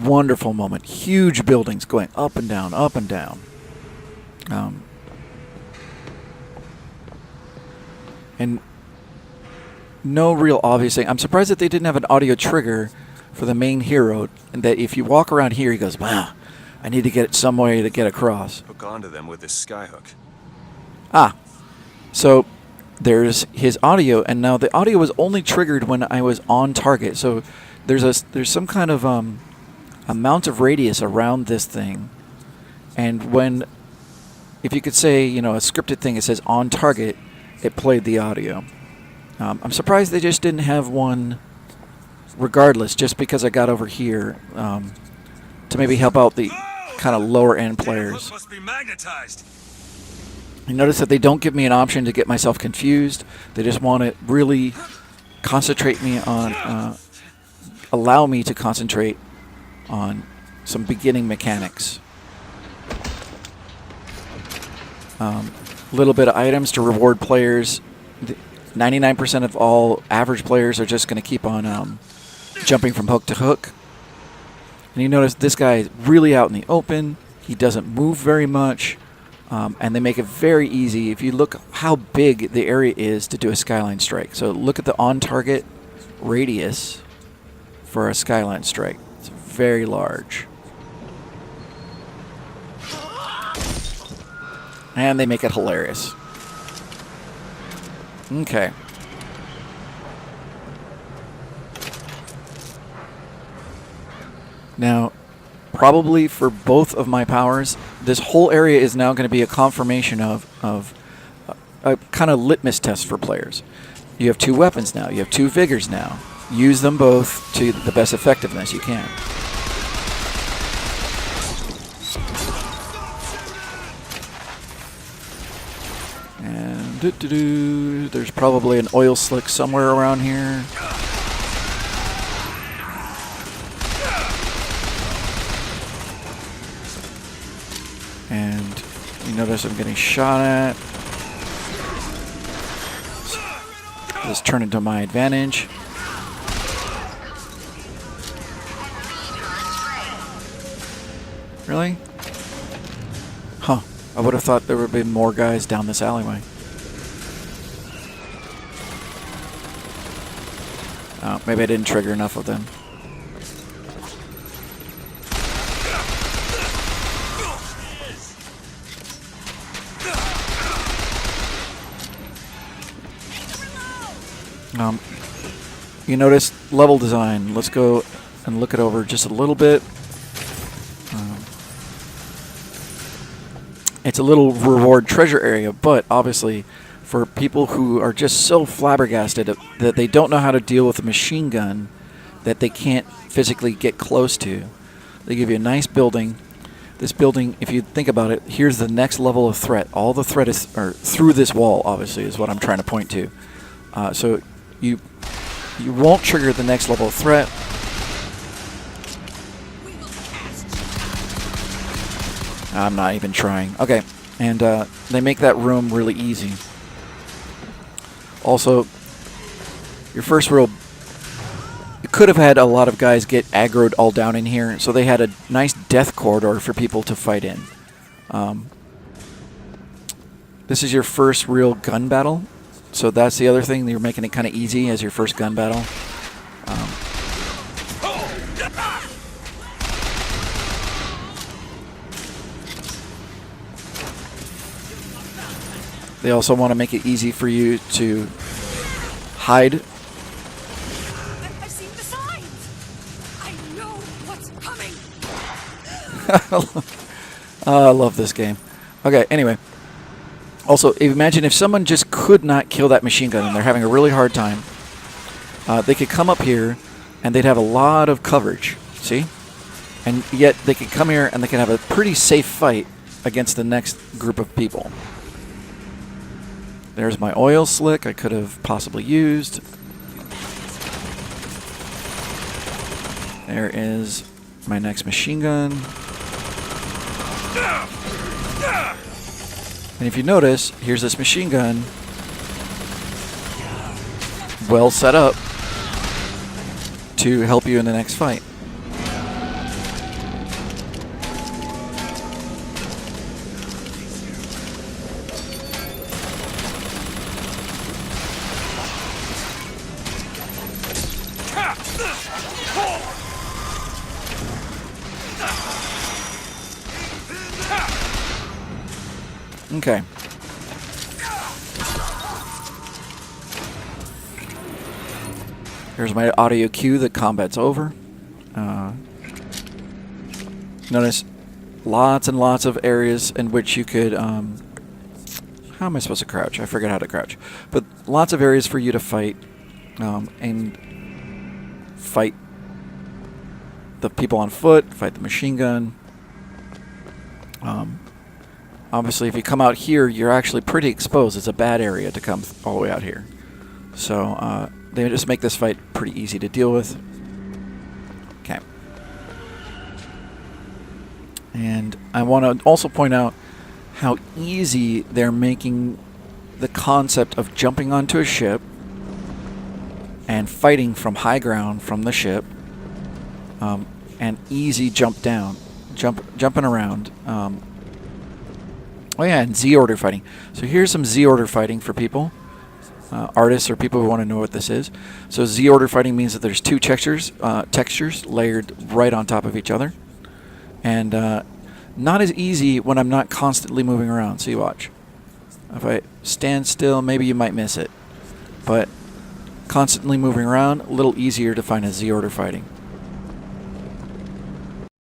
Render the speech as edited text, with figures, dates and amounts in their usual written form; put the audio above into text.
Wonderful moment. Huge buildings going up and down, up and down. And no real obvious thing. I'm surprised that they didn't have an audio trigger for the main hero, and that if you walk around here, he goes, wow, I need to get some way to get across. Hook onto them with this skyhook. Ah, so there's his audio, and now the audio was only triggered when I was on target. So there's some kind of amount of radius around this thing, and when, if you could say, a scripted thing, it says on target, it played the audio. I'm surprised they just didn't have one regardless, just because I got over here to maybe help out the kind of lower end players. Must be magnetized. You notice that they don't give me an option to get myself confused. They just want to really concentrate me on, allow me to concentrate on some beginning mechanics. Little bit of items to reward players. 99% of all average players are just going to keep on jumping from hook to hook. And you notice this guy is really out in the open. He doesn't move very much. And they make it very easy. If you look how big the area is to do a skyline strike. So look at the on-target radius for a skyline strike. It's very large. And they make it hilarious. Okay. Now, probably for both of my powers, this whole area is now going to be a confirmation of a kind of litmus test for players. You have 2 weapons now. You have 2 vigors now. Use them both to the best effectiveness you can. And there's probably an oil slick somewhere around here. And you notice I'm getting shot at. This turned into my advantage. Really? Huh. I would have thought there would have been more guys down this alleyway. Oh, maybe I didn't trigger enough of them. You notice level design. Let's go and look it over just a little bit. It's a little reward treasure area, but obviously for people who are just so flabbergasted that they don't know how to deal with a machine gun that they can't physically get close to, they give you a nice building. This building, if you think about it, here's the next level of threat. All the threat is through this wall, obviously, is what I'm trying to point to. So you won't trigger the next level of threat. I'm not even trying. Okay, and they make that room really easy. Also, your first real... You could have had a lot of guys get aggroed all down in here, so they had a nice death corridor for people to fight in. This is your first real gun battle. So that's the other thing. You're making it kind of easy as your first gun battle. They also want to make it easy for you to hide. I've seen the signs. I know what's coming. I love this game. Okay, anyway. Also, imagine if someone just could not kill that machine gun and they're having a really hard time. They could come up here and they'd have a lot of coverage. See? And yet they could come here and they could have a pretty safe fight against the next group of people. There's my oil slick I could have possibly used. There is my next machine gun. And if you notice, here's this machine gun. Well set up to help you in the next fight. Okay. Here's my audio cue that combat's over. Notice lots and lots of areas in which you could... how am I supposed to crouch? I forget how to crouch. But lots of areas for you to fight. And fight the people on foot, fight the machine gun. Obviously, if you come out here, you're actually pretty exposed. It's a bad area to come all the way out here. So they just make this fight pretty easy to deal with. Okay. And I want to also point out how easy they're making the concept of jumping onto a ship and fighting from high ground from the ship, and easy jump down, jumping around. Oh yeah, and Z-order fighting. So here's some Z-order fighting for people, artists or people who want to know what this is. So Z-order fighting means that there's two textures layered right on top of each other, and not as easy when I'm not constantly moving around. So you watch. If I stand still, maybe you might miss it, but constantly moving around, a little easier to find a Z-order fighting.